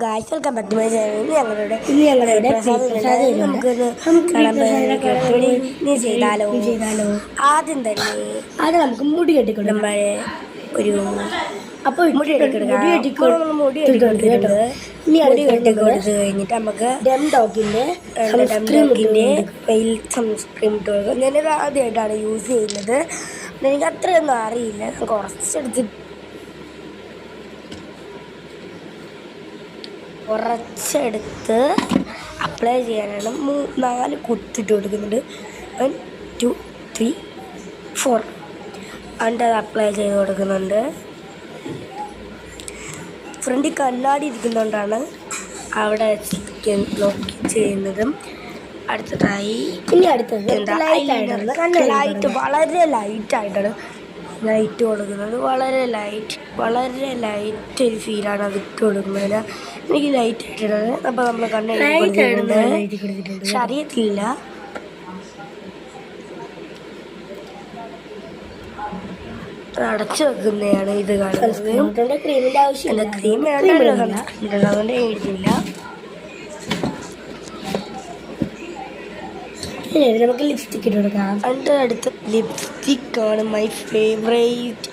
Guys welcome back to my channel. ഞങ്ങളുടെ നമുക്കൊന്ന് ചെയ്താലോ. ആദ്യം തന്നെ നമുക്ക് മുടി കെട്ടിക്കൊടുക്കാം. നമ്മളെ ഒരു അപ്പോൾ മുടി കെട്ടിക്കൊടുത്ത് കഴിഞ്ഞിട്ട് നമുക്ക് ഡെംഡോക്കിന്റെ മെയിൽ സൺസ്ക്രീം ഇട്ട് കൊടുക്കും. ഞാനിത് ആദ്യമായിട്ടാണ് യൂസ് ചെയ്യുന്നത്. എനിക്ക് അത്രയൊന്നും അറിയില്ല. കുറച്ചെടുത്ത് അപ്ലൈ ചെയ്യാനാണ് 4 കുത്തിട്ട് കൊടുക്കുന്നുണ്ട്. 1 2 3 4 എന്നിട്ട് അത് അപ്ലൈ ചെയ്ത് കൊടുക്കുന്നുണ്ട്. ഫ്രണ്ടിൽ കണ്ണാടി ഇരിക്കുന്നതുകൊണ്ടാണ് അവിടെ നോക്കി ചെയ്യുന്നതും. അടുത്തതായി ലൈറ്റ് വളരെ ലൈറ്റായിട്ടാണ് ലൈറ്റ് കൊടുക്കുന്നത്. വളരെ ലൈറ്റ് ഒരു ഫീലാണ് അത് ഇട്ട് കൊടുക്കുന്നത്. എനിക്ക് ലൈറ്റ് ആയിട്ടാണ്. അപ്പോൾ നമ്മൾ കണ്ണെഴുതി പക്ഷെ അറിയത്തില്ല. അടച്ചു വെക്കുന്നതാണ് ഇത് കാണുന്നത്. ക്രീമിന്റെ ആവശ്യമില്ല. ക്രീം വേണ്ട, അതുകൊണ്ട് എഴുതിയില്ല. നമുക്ക് ലിപ്സ്റ്റിക് ഇട്ട് കൊടുക്കാം. അതിൻ്റെ അടുത്ത് ലിപ്സ്റ്റിക്കാണ് മൈ ഫേവറേറ്റ്.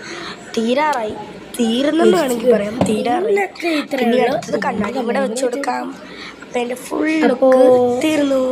തീർന്നെന്ന് വേണമെങ്കിൽ പറയാം. പിന്നെ അടുത്തത് കണ്ണാടി കൂടെ വെച്ച് കൊടുക്കാം. അപ്പം എൻ്റെ ഫുൾ ലുക്ക് തീർന്നു.